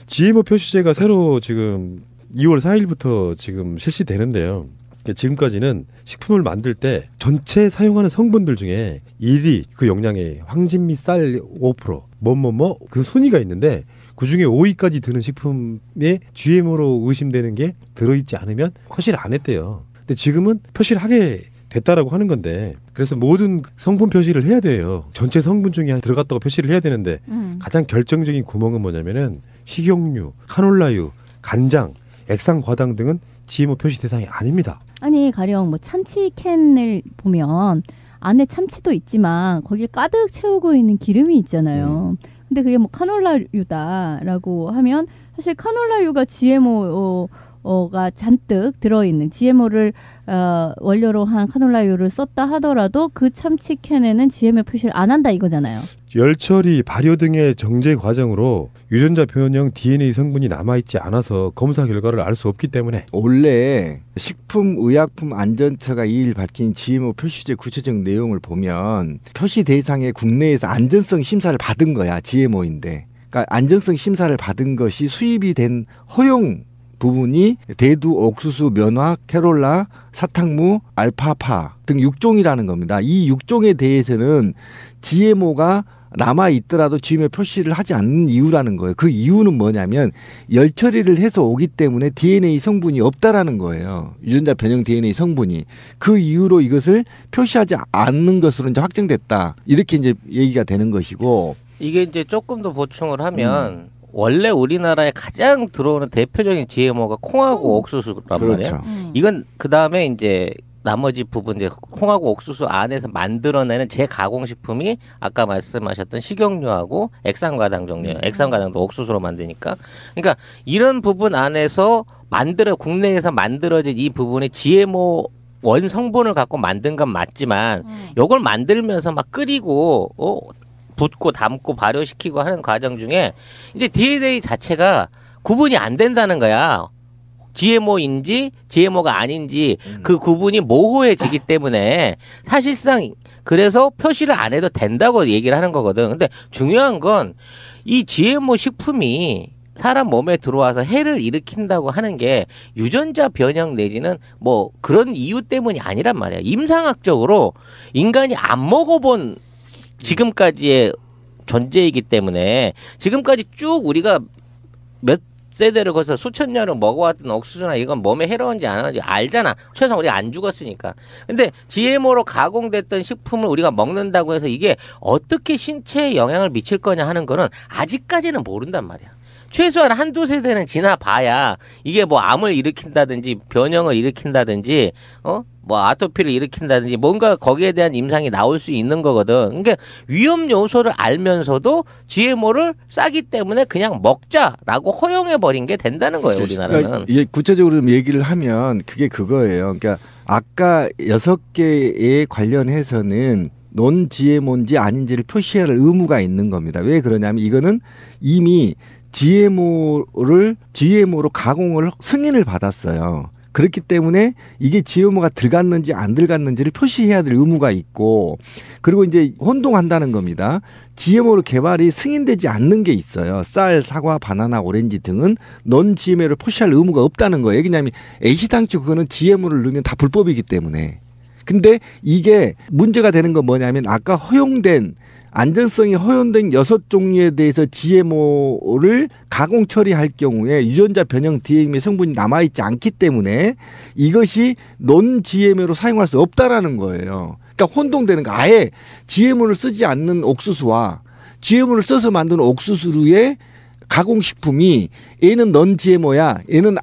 GMO 표시제가 새로 지금 2월 4일부터 지금 실시되는데요. 지금까지는 식품을 만들 때 전체 사용하는 성분들 중에 1위 그 용량의 황진 및 쌀 5%, 그 순위가 있는데 그 중에 5위까지 드는 식품에 GMO로 의심되는 게 들어있지 않으면 표시를 안 했대요. 근데 지금은 표시를 하게 됐다라고 하는 건데 그래서 모든 성분 표시를 해야 돼요. 전체 성분 중에 들어갔다고 표시를 해야 되는데 가장 결정적인 구멍은 뭐냐면은 식용유, 카놀라유, 간장, 액상과당 등은 GMO 표시 대상이 아닙니다. 아니 가령 뭐 참치 캔을 보면 안에 참치도 있지만 거기에 가득 채우고 있는 기름이 있잖아요. 근데 그게 뭐 카놀라유다라고 하면 사실 카놀라유가 GMO가 잔뜩 들어있는 GMO를 원료로 한 카놀라유를 썼다 하더라도 그 참치 캔에는 GMO 표시를 안 한다 이거잖아요. 열 처리, 발효 등의 정제 과정으로 유전자 변형 DNA 성분이 남아있지 않아서 검사 결과를 알 수 없기 때문에 원래 식품의약품안전처가 2일 밝힌 GMO 표시제 구체적 내용을 보면 표시 대상에 국내에서 안전성 심사를 받은 거야. GMO인데. 그러니까 안전성 심사를 받은 것이 수입이 된 허용 부분이 대두, 옥수수, 면화, 캐롤라, 사탕무, 알파파 등 6종이라는 겁니다. 이 6종에 대해서는 GMO가 남아있더라도 GMO 표시를 하지 않는 이유라는 거예요. 그 이유는 뭐냐면 열 처리를 해서 오기 때문에 DNA 성분이 없다라는 거예요. 유전자 변형 DNA 성분이. 그 이유로 이것을 표시하지 않는 것으로 이제 확정됐다. 이렇게 이제 얘기가 되는 것이고. 이게 이제 조금 더 보충을 하면 원래 우리나라에 가장 들어오는 대표적인 GMO가 콩하고 옥수수란 그렇죠. 말이에요. 이건 그 다음에 이제 나머지 부분 이제 콩하고 옥수수 안에서 만들어내는 재가공식품이 아까 말씀하셨던 식용유하고 액상과당 종류예요. 액상과당도 옥수수로 만드니까. 그러니까 이런 부분 안에서 국내에서 만들어진 이 부분이 GMO 원 성분을 갖고 만든 건 맞지만 이걸 만들면서 막 끓이고 붓고 담고 발효시키고 하는 과정 중에 이제 DNA 자체가 구분이 안 된다는 거야. GMO인지 GMO가 아닌지 그 구분이 모호해지기 때문에 사실상 그래서 표시를 안 해도 된다고 얘기를 하는 거거든. 근데 중요한 건 이 GMO 식품이 사람 몸에 들어와서 해를 일으킨다고 하는 게 유전자 변형 내지는 뭐 그런 이유 때문이 아니란 말이야. 임상학적으로 인간이 안 먹어본 지금까지의 존재이기 때문에 지금까지 쭉 우리가 몇 세대를 거쳐 수천 년을 먹어왔던 옥수수나 이건 몸에 해로운지 안 하는지 알잖아. 최소한 우리가 안 죽었으니까. 근데 GMO로 가공됐던 식품을 우리가 먹는다고 해서 이게 어떻게 신체에 영향을 미칠 거냐 하는 거는 아직까지는 모른단 말이야. 최소한 한두 세대는 지나봐야 이게 뭐 암을 일으킨다든지 변형을 일으킨다든지 뭐 아토피를 일으킨다든지 뭔가 거기에 대한 임상이 나올 수 있는 거거든. 그러니까 위험 요소를 알면서도 GMO를 싸기 때문에 그냥 먹자라고 허용해 버린 게 된다는 거예요, 우리나라는. 그러니까 이게 구체적으로 좀 얘기를 하면 그게 그거예요. 그러니까 아까 6개에 관련해서는 논 GMO인지 아닌지를 표시할 의무가 있는 겁니다. 왜 그러냐면 이거는 이미 GMO로 가공을 승인을 받았어요. 그렇기 때문에 이게 GMO가 들어갔는지 안 들어갔는지를 표시해야 될 의무가 있고, 그리고 이제 혼동한다는 겁니다. GMO로 개발이 승인되지 않는 게 있어요. 쌀, 사과, 바나나, 오렌지 등은 넌 GMO를 표시할 의무가 없다는 거예요. 왜냐하면 애시당초 그거는 GMO를 넣으면 다 불법이기 때문에. 근데 이게 문제가 되는 건 뭐냐면 아까 허용된 안전성이 허용된 6종류에 대해서 GMO를 가공 처리할 경우에 유전자 변형 DNA 성분이 남아있지 않기 때문에 이것이 논 GMO로 사용할 수 없다라는 거예요. 그러니까 혼동되는 거. 아예 GMO를 쓰지 않는 옥수수와 GMO를 써서 만든 옥수수의 가공식품이 얘는 넌 GMO야, 얘는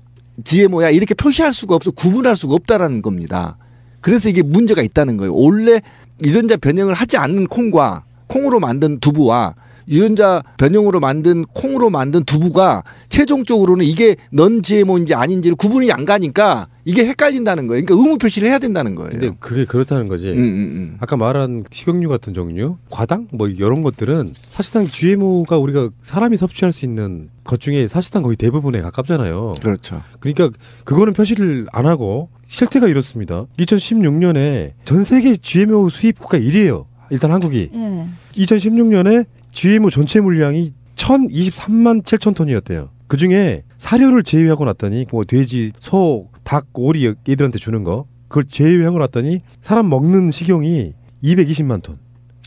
GMO야 이렇게 표시할 수가 없어, 구분할 수가 없다라는 겁니다. 그래서 이게 문제가 있다는 거예요. 원래 유전자 변형을 하지 않는 콩으로 만든 두부와 유전자 변형으로 만든 콩으로 만든 두부가 최종적으로는 이게 넌 GMO인지 아닌지를 구분이 안 가니까 이게 헷갈린다는 거예요. 그러니까 의무 표시를 해야 된다는 거예요. 근데 그게 그렇다는 거지. 아까 말한 식용유 같은 종류, 과당 뭐 이런 것들은 사실상 GMO가 우리가 사람이 섭취할 수 있는 것 중에 사실상 거의 대부분에 가깝잖아요. 그렇죠. 그러니까 그거는 표시를 안 하고 실태가 이렇습니다. 2016년에 전 세계 GMO 수입 국가 1위예요. 일단 한국이. 2016년에 GMO 전체 물량이 1023만 7천 톤이었대요. 그 중에 사료를 제외하고 났더니 뭐 돼지, 소, 닭, 오리 얘들한테 주는 거 그걸 제외하고 났더니 사람 먹는 식용이 220만 톤.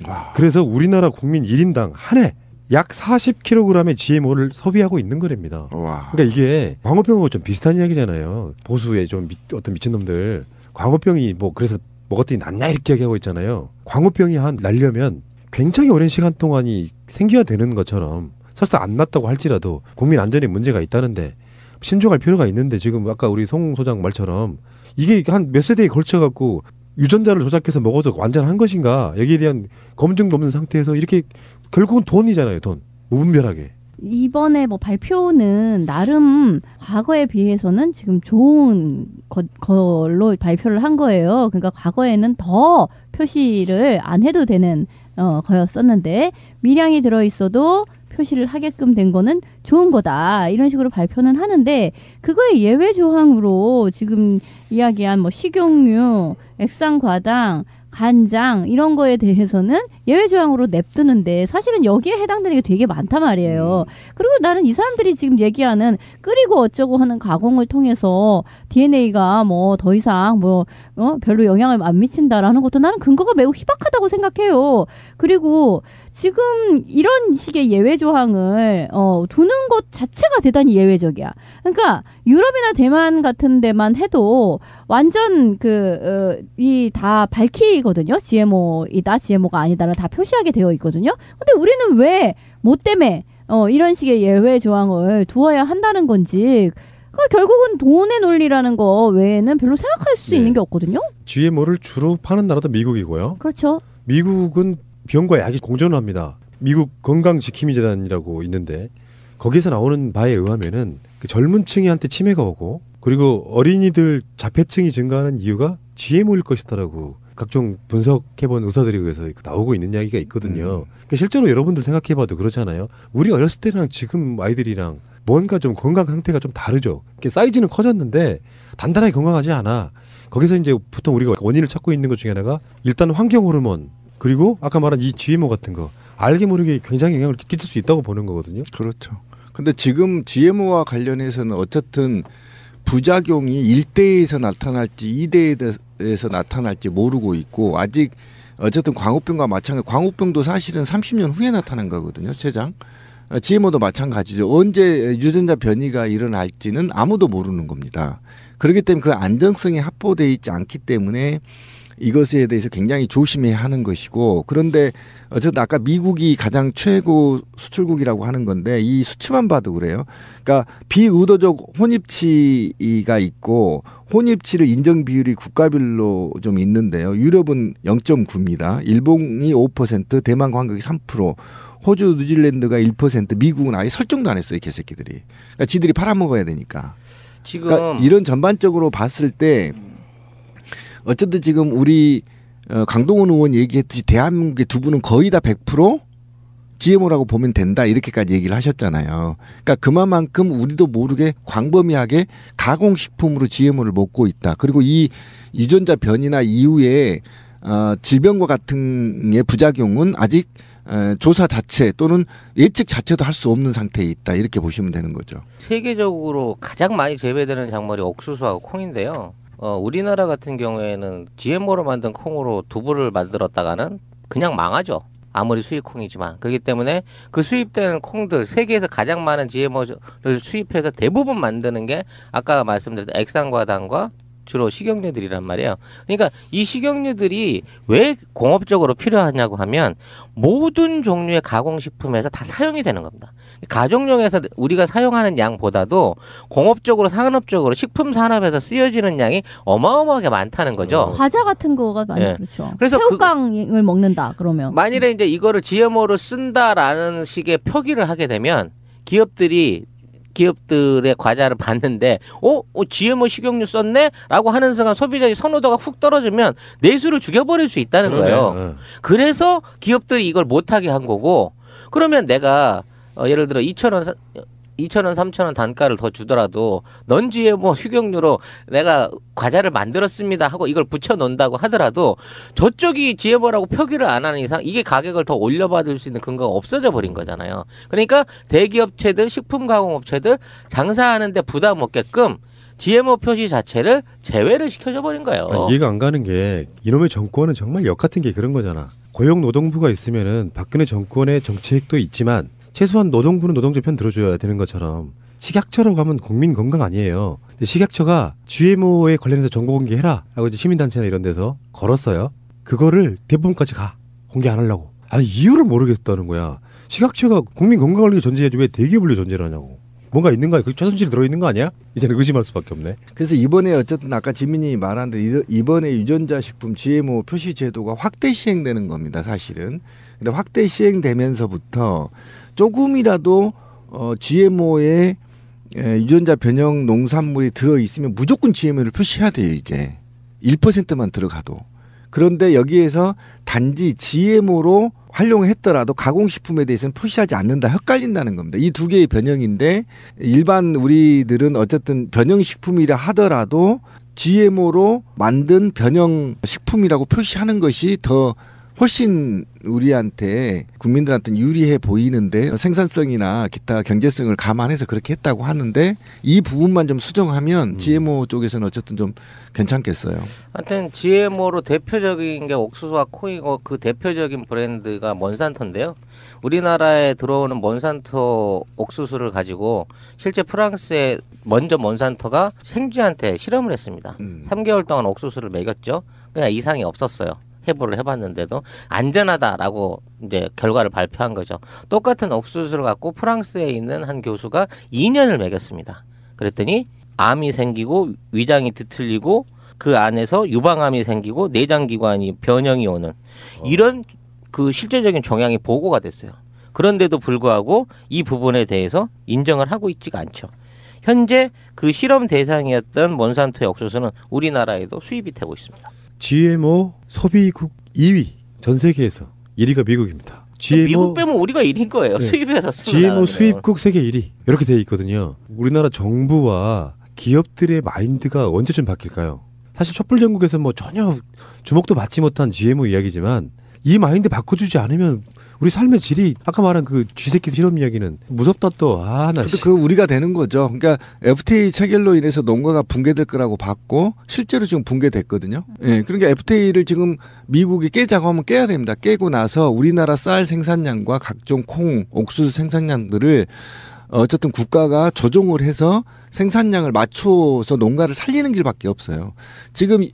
와. 그래서 우리나라 국민 1인당 한 해 약 40kg의 GMO를 소비하고 있는 거랍니다. 와. 그러니까 이게 광우병하고 좀 비슷한 이야기잖아요. 보수의 좀 어떤 미친놈들 광우병이 뭐 그래서 먹었더니 낫냐 이렇게 얘기하고 있잖아요. 광우병이 날려면 굉장히 오랜 시간 동안이 생겨야 되는 것처럼 설사 안 났다고 할지라도 국민 안전에 문제가 있다는데 신중할 필요가 있는데 지금 아까 우리 송 소장 말처럼 이게 한 몇 세대에 걸쳐 갖고 유전자를 조작해서 먹어도 완전한 것인가 여기에 대한 검증도 없는 상태에서 이렇게 결국은 돈이잖아요. 돈 무분별하게. 이번에 뭐 발표는 나름 과거에 비해서는 지금 좋은 걸로 발표를 한 거예요. 그러니까 과거에는 더 표시를 안 해도 되는 거였었는데 미량이 들어있어도 표시를 하게끔 된 거는 좋은 거다. 이런 식으로 발표는 하는데 그거의 예외 조항으로 지금 이야기한 뭐 식용유, 액상과당, 간장 이런 거에 대해서는 예외 조항으로 냅두는데 사실은 여기에 해당되는 게 되게 많단 말이에요. 그리고 나는 이 사람들이 지금 얘기하는 끓이고 어쩌고 하는 가공을 통해서 DNA가 뭐 더 이상 뭐 별로 영향을 안 미친다라는 것도 나는 근거가 매우 희박하다고 생각해요. 그리고 지금 이런 식의 예외 조항을 두는 것 자체가 대단히 예외적이야. 그러니까 유럽이나 대만 같은 데만 해도 완전 이 다 밝히거든요. GMO이다, GMO가 아니다를 다 표시하게 되어 있거든요. 근데 우리는 왜 뭐 때문에 이런 식의 예외 조항을 두어야 한다는 건지 결국은 돈의 논리라는 거 외에는 별로 생각할 수 있는 게 없거든요. GMO를 주로 파는 나라도 미국이고요. 그렇죠. 미국은 병과 약이 공존을 합니다. 미국 건강지킴이재단이라고 있는데 거기서 나오는 바에 의하면은 그 젊은 층한테 치매가 오고 그리고 어린이들 자폐증이 증가하는 이유가 GMO일 것이다라고 각종 분석해본 의사들에 의해서 나오고 있는 이야기가 있거든요. 그러니까 실제로 여러분들 생각해봐도 그렇잖아요. 우리 어렸을 때랑 지금 아이들이랑 뭔가 좀 건강 상태가 좀 다르죠. 사이즈는 커졌는데 단단하게 건강하지 않아. 거기서 이제 보통 우리가 원인을 찾고 있는 것 중에 하나가 일단 환경 호르몬 그리고 아까 말한 이 GMO 같은 거 알게 모르게 굉장히 영향을 끼칠 수 있다고 보는 거거든요. 그렇죠. 근데 지금 GMO와 관련해서는 어쨌든 부작용이 1대에서 나타날지 2대에서 나타날지 모르고 있고 아직 어쨌든 광우병과 마찬가지 광우병도 사실은 30년 후에 나타난 거거든요. 최장. GMO도 마찬가지죠. 언제 유전자 변이가 일어날지는 아무도 모르는 겁니다. 그렇기 때문에 그 안정성이 확보되어 있지 않기 때문에 이것에 대해서 굉장히 조심해야 하는 것이고 그런데 어쨌든 아까 미국이 가장 최고 수출국이라고 하는 건데 이 수치만 봐도 그래요. 그러니까 비의도적 혼입치가 있고 혼입치를 인정 비율이 국가별로 좀 있는데요. 유럽은 0.9입니다. 일본이 5%, 대만 관광이 3%, 호주, 뉴질랜드가 1%, 미국은 아예 설정도 안 했어요. 이 개새끼들이. 그러니까 지들이 팔아먹어야 되니까. 지금 그러니까 이런 전반적으로 봤을 때 어쨌든 지금 우리 강동원 의원 얘기했듯이 대한민국의 두부는 거의 다 100% GMO라고 보면 된다 이렇게까지 얘기를 하셨잖아요. 그러니까 그만큼 우리도 모르게 광범위하게 가공식품으로 GMO를 먹고 있다. 그리고 이 유전자 변이나 이후에 질병과 같은 의 부작용은 아직 조사 자체 또는 예측 자체도 할 수 없는 상태에 있다. 이렇게 보시면 되는 거죠. 세계적으로 가장 많이 재배되는 작물이 옥수수하고 콩인데요. 우리나라 같은 경우에는 GMO로 만든 콩으로 두부를 만들었다가는 그냥 망하죠. 아무리 수입 콩이지만. 그렇기 때문에 그 수입되는 콩들 세계에서 가장 많은 GMO를 수입해서 대부분 만드는 게 아까 말씀드렸던 액상과당과 주로 식용유들이란 말이에요. 그러니까 이 식용유들이 왜 공업적으로 필요하냐고 하면 모든 종류의 가공식품에서 다 사용이 되는 겁니다. 가정용에서 우리가 사용하는 양보다도 공업적으로 산업적으로 식품 산업에서 쓰여지는 양이 어마어마하게 많다는 거죠. 과자 같은 거가 많이 예. 그렇죠. 그래서 새우깡을 먹는다 그러면 만일에 이제 이거를 GMO로 쓴다라는 식의 표기를 하게 되면 기업들의 과자를 봤는데 GMO 식용유 썼네? 라고 하는 순간 소비자의 선호도가 훅 떨어지면 내수를 죽여버릴 수 있다는 거예요. 그래서 기업들이 이걸 못하게 한 거고 그러면 내가 예를 들어 2,000원 2,000원, 3,000원 단가를 더 주더라도 넌 GMO 식용유로 내가 과자를 만들었습니다 하고 이걸 붙여놓는다고 하더라도 저쪽이 GMO라고 표기를 안 하는 이상 이게 가격을 더 올려받을 수 있는 근거가 없어져 버린 거잖아요. 그러니까 대기업체들, 식품가공업체들 장사하는데 부담 없게끔 GMO 표시 자체를 제외를 시켜줘 버린 거예요. 아니, 이해가 안 가는 게 이놈의 정권은 정말 역 같은 게 그런 거잖아. 고용노동부가 있으면은 박근혜 정권의 정책도 있지만 최소한 노동부는 노동자 편 들어줘야 되는 것처럼 식약처로 가면 국민 건강 아니에요. 근데 식약처가 GMO에 관련해서 정보 공개해라 라고 이제 시민단체나 이런 데서 걸었어요. 그거를 대법원까지 가. 공개 안 하려고. 아니 이유를 모르겠다는 거야. 식약처가 국민 건강을 위해 존재해야지 왜 대기업을 위해 존재를 하냐고. 뭔가 있는 거야. 그 최순실이 들어있는 거 아니야? 이제는 의심할 수밖에 없네. 그래서 이번에 어쨌든 아까 지민이 말한 대로 이번에 유전자 식품 GMO 표시 제도가 확대 시행되는 겁니다. 사실은. 근데 확대 시행되면서부터 조금이라도 GMO에 유전자 변형 농산물이 들어 있으면 무조건 GMO를 표시해야 돼요. 이제 1%만 들어가도. 그런데 여기에서 단지 GMO로 활용했더라도 가공식품에 대해서는 표시하지 않는다. 헷갈린다는 겁니다. 이 두 개의 변형인데 일반 우리들은 어쨌든 변형식품이라 하더라도 GMO로 만든 변형식품이라고 표시하는 것이 더 훨씬 우리한테 국민들한테 유리해 보이는데 생산성이나 기타 경제성을 감안해서 그렇게 했다고 하는데 이 부분만 좀 수정하면 GMO 쪽에서는 어쨌든 좀 괜찮겠어요. 하여튼 GMO로 대표적인 게 옥수수와 콩이고 그 대표적인 브랜드가 몬산토인데요. 우리나라에 들어오는 몬산토 옥수수를 가지고 실제 프랑스에 먼저 몬산토가 생쥐한테 실험을 했습니다. 3개월 동안 옥수수를 먹였죠. 그냥 이상이 없었어요. 해부를 해봤는데도 안전하다라고 이제 결과를 발표한 거죠. 똑같은 옥수수를 갖고 프랑스에 있는 한 교수가 2년을 먹였습니다. 그랬더니 암이 생기고 위장이 뒤틀리고 그 안에서 유방암이 생기고 내장기관이 변형이 오는 이런 그 실제적인 종양이 보고가 됐어요. 그런데도 불구하고 이 부분에 대해서 인정을 하고 있지가 않죠. 현재 그 실험 대상이었던 몬산토의 옥수수는 우리나라에도 수입이 되고 있습니다. GMO 소비국 2위 전 세계에서 1위가 미국입니다. 미국 빼면 우리가 1위인 거예요. 네. 수입해서 GMO 수입국 세계 1위 이렇게 돼 있거든요. 우리나라 정부와 기업들의 마인드가 언제쯤 바뀔까요? 사실 촛불전국에서 뭐 전혀 주목도 받지 못한 GMO 이야기지만 이 마인드 바꿔주지 않으면 우리 삶의 질이 아까 말한 그 쥐새끼 실험 이야기는 무섭다 또. 나. 근데 그 우리가 되는 거죠. 그러니까 FTA 체결로 인해서 농가가 붕괴될 거라고 봤고 실제로 지금 붕괴됐거든요. 예. 그러니까 FTA를 지금 미국이 깨자고 하면 깨야 됩니다. 깨고 나서 우리나라 쌀 생산량과 각종 콩, 옥수수 생산량들을 어쨌든 국가가 조정을 해서 생산량을 맞춰서 농가를 살리는 길밖에 없어요. 지금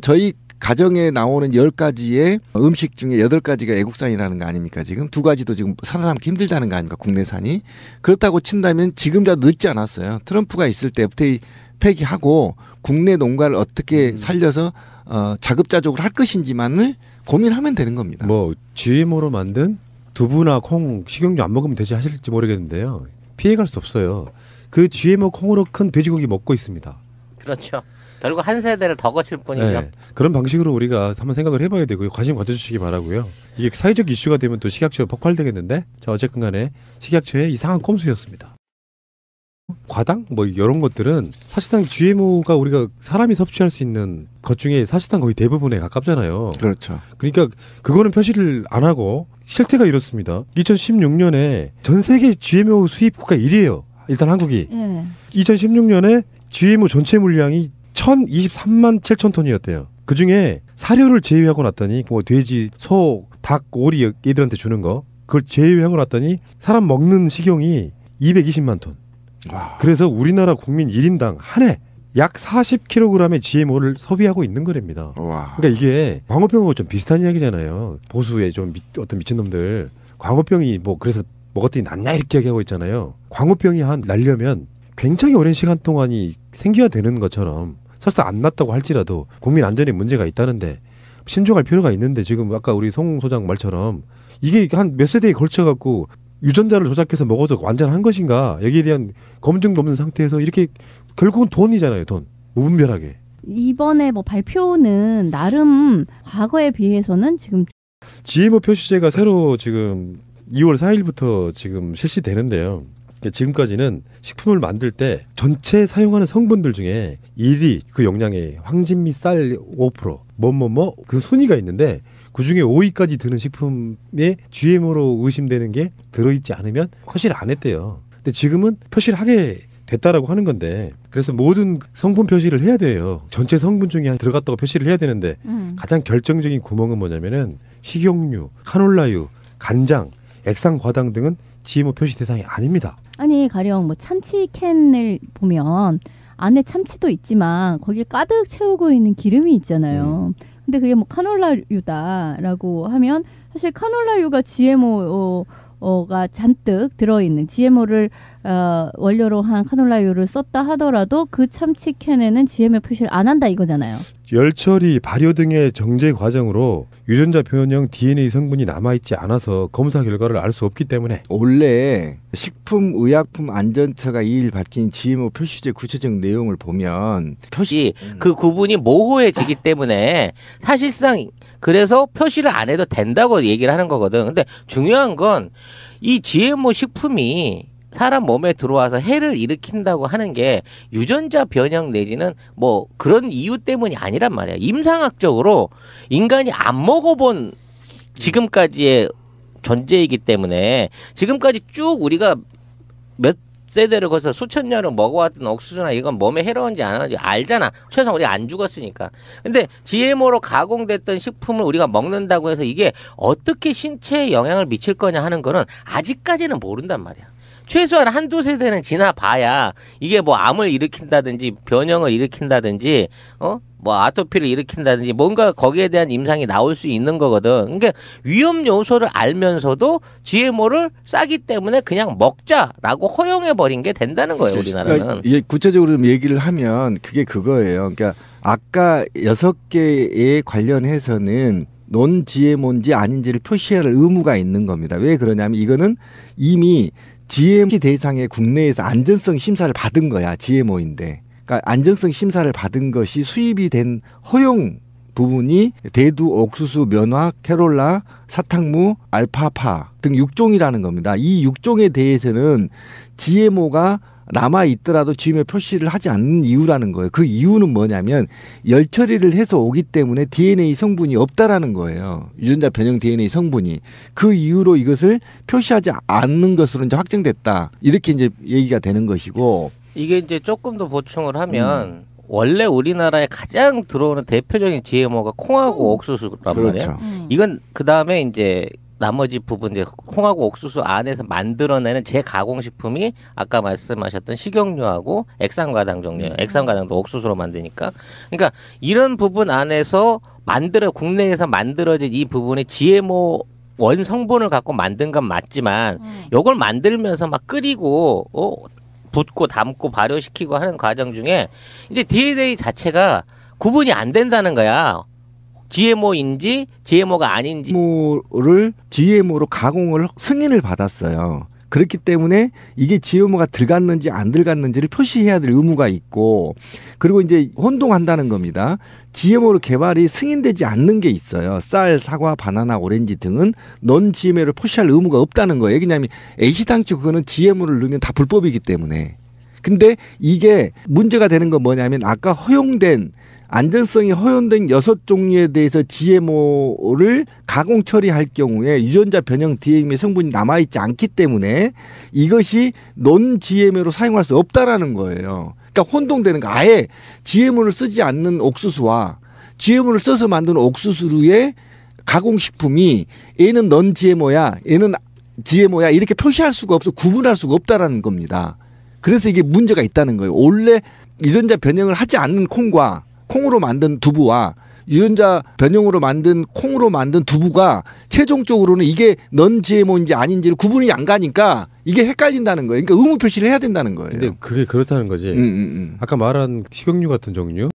저희 가정에 나오는 10가지의 음식 중에 8가지가 애국산이라는 거 아닙니까? 지금 2가지도 지금 살아남기 힘들다는 거 아닙니까? 국내산이. 그렇다고 친다면 지금이라도 늦지 않았어요. 트럼프가 있을 때 FTA 폐기하고 국내 농가를 어떻게 살려서 자급자족을 할 것인지만을 고민하면 되는 겁니다. 뭐 GMO로 만든 두부나 콩, 식용유 안 먹으면 되지 하실지 모르겠는데요. 피해갈 수 없어요. 그 GMO 콩으로 큰 돼지고기 먹고 있습니다. 그렇죠. 결국 한 세대를 더 거칠 뿐이죠. 네, 그런 방식으로 우리가 한번 생각을 해봐야 되고요. 관심 가져주시기 바라고요. 이게 사회적 이슈가 되면 또 식약처가 폭발되겠는데 자 어쨌든 간에 식약처의 이상한 꼼수였습니다. 과당? 뭐 이런 것들은 사실상 GMO가 우리가 사람이 섭취할 수 있는 것 중에 사실상 거의 대부분에 가깝잖아요. 그렇죠. 그러니까 그거는 표시를 안 하고 실태가 이렇습니다. 2016년에 전 세계 GMO 수입 국가 1위예요. 일단 한국이. 2016년에 GMO 전체 물량이 1023만 7천 톤이었대요. 그중에 사료를 제외하고 났더니 뭐 돼지, 소, 닭, 오리 얘들한테 주는 거 그걸 제외하고 났더니 사람 먹는 식용이 220만 톤. 와. 그래서 우리나라 국민 1인당 한 해 약 40kg의 GMO를 소비하고 있는 거랍니다. 와. 그러니까 이게 광우병하고 좀 비슷한 이야기잖아요. 보수의 좀 어떤 미친놈들 광우병이 뭐 그래서 먹었더니 낫냐 이렇게 얘기하고 있잖아요. 광우병이 날려면 굉장히 오랜 시간 동안이 생겨야 되는 것처럼 설사 안 났다고 할지라도 국민 안전에 문제가 있다는데 신중할 필요가 있는데 지금 아까 우리 송 소장 말처럼 이게 한 몇 세대에 걸쳐갖고 유전자를 조작해서 먹어도 완전한 것인가 여기에 대한 검증도 없는 상태에서 이렇게 결국은 돈이잖아요. 돈. 무분별하게. 이번에 뭐 발표는 나름 과거에 비해서는 지금 GMO 표시제가 새로 지금 2월 4일부터 지금 실시되는데요. 지금까지는 식품을 만들 때 전체 사용하는 성분들 중에 1위 그 영양의 황진 및 쌀 5%, 뭐뭐뭐 그 순위가 있는데 그 중에 5위까지 드는 식품에 GMO로 의심되는 게 들어있지 않으면 표시를 안 했대요. 근데 지금은 표시를 하게 됐다라고 하는 건데 그래서 모든 성분 표시를 해야 돼요. 전체 성분 중에 들어갔다고 표시를 해야 되는데 가장 결정적인 구멍은 뭐냐면은 식용유, 카놀라유, 간장, 액상과당 등은 GMO 표시 대상이 아닙니다. 아니 가령 뭐 참치 캔을 보면 안에 참치도 있지만 거기에 가득 채우고 있는 기름이 있잖아요. 근데 그게 뭐 카놀라유다라고 하면 사실 카놀라유가 GMO가 잔뜩 들어있는 GMO를 원료로 한 카놀라유를 썼다 하더라도 그 참치 캔에는 GMO 표시를 안 한다 이거잖아요. 열처리, 발효 등의 정제 과정으로 유전자 변형 DNA 성분이 남아있지 않아서 검사 결과를 알 수 없기 때문에 원래 식품의약품안전처가 이일 밝힌 GMO 표시제 구체적 내용을 보면 표시 그 구분이 모호해지기 때문에 사실상 그래서 표시를 안 해도 된다고 얘기를 하는 거거든. 근데 중요한 건 이 GMO 식품이 사람 몸에 들어와서 해를 일으킨다고 하는 게 유전자 변형 내지는 뭐 그런 이유 때문이 아니란 말이야. 임상학적으로 인간이 안 먹어본 지금까지의 존재이기 때문에 지금까지 쭉 우리가 몇 세대를 거쳐 수천 년을 먹어왔던 옥수수나 이건 몸에 해로운지 안 하는지 알잖아. 최소한 우리가 안 죽었으니까. 근데 GMO로 가공됐던 식품을 우리가 먹는다고 해서 이게 어떻게 신체에 영향을 미칠 거냐 하는 거는 아직까지는 모른단 말이야. 최소한 한두 세대는 지나봐야 이게 뭐 암을 일으킨다든지 변형을 일으킨다든지 뭐 아토피를 일으킨다든지 뭔가 거기에 대한 임상이 나올 수 있는 거거든. 그러니까 위험 요소를 알면서도 GMO를 싸기 때문에 그냥 먹자라고 허용해 버린 게 된다는 거예요, 우리나라는. 그러니까 구체적으로 좀 얘기를 하면 그게 그거예요. 그러니까 아까 6개에 관련해서는 논 GMO인지 아닌지를 표시할 의무가 있는 겁니다. 왜 그러냐면 이거는 이미 GMO 대상의 국내에서 안전성 심사를 받은 거야. GMO인데. 그러니까 안정성 심사를 받은 것이 수입이 된 허용 부분이 대두, 옥수수, 면화, 캐롤라, 사탕무, 알파파 등 6종이라는 겁니다. 이 6종에 대해서는 GMO가 남아 있더라도 GMO 표시를 하지 않는 이유라는 거예요. 그 이유는 뭐냐면 열 처리를 해서 오기 때문에 DNA 성분이 없다라는 거예요. 유전자 변형 DNA 성분이. 그 이유로 이것을 표시하지 않는 것으로 이제 확정됐다. 이렇게 이제 얘기가 되는 것이고. 이게 이제 조금 더 보충을 하면 원래 우리나라에 가장 들어오는 대표적인 GMO가 콩하고 옥수수란 그렇죠. 말이에요. 이건 그 다음에 이제 나머지 부분 이제 콩하고 옥수수 안에서 만들어내는 재가공식품이 아까 말씀하셨던 식용유하고 액상과당 종류예요. 액상과당도 옥수수로 만드니까. 그러니까 이런 부분 안에서 국내에서 만들어진 이 부분이 GMO 원 성분을 갖고 만든 건 맞지만 이걸 만들면서 막 끓이고 붓고 담고 발효시키고 하는 과정 중에 이제 DNA 자체가 구분이 안 된다는 거야. GMO인지 GMO가 아닌지. GMO를 GMO로 가공을 승인을 받았어요. 그렇기 때문에 이게 GMO가 들어갔는지 안 들어갔는지를 표시해야 될 의무가 있고, 그리고 이제 혼동한다는 겁니다. GMO로 개발이 승인되지 않는 게 있어요. 쌀, 사과, 바나나, 오렌지 등은 넌 GMO를 표시할 의무가 없다는 거예요. 왜냐하면 애시당초 그거는 GMO를 넣으면 다 불법이기 때문에. 근데 이게 문제가 되는 건 뭐냐면 아까 허용된 안전성이 허용된 6종류에 대해서 GMO를 가공 처리할 경우에 유전자 변형 DNA 성분이 남아있지 않기 때문에 이것이 논 GMO로 사용할 수 없다라는 거예요. 그러니까 혼동되는 거. 아예 GMO를 쓰지 않는 옥수수와 GMO를 써서 만든 옥수수의 가공식품이 얘는 넌 GMO야, 얘는 GMO야 이렇게 표시할 수가 없어, 구분할 수가 없다라는 겁니다. 그래서 이게 문제가 있다는 거예요. 원래 유전자 변형을 하지 않는 콩과 콩으로 만든 두부와 유전자 변형으로 만든 콩으로 만든 두부가 최종적으로는 이게 넌 GMO인지 아닌지를 구분이 안 가니까 이게 헷갈린다는 거예요. 그러니까 의무 표시를 해야 된다는 거예요. 근데 그게 그렇다는 거지. 아까 말한 식용유 같은 종류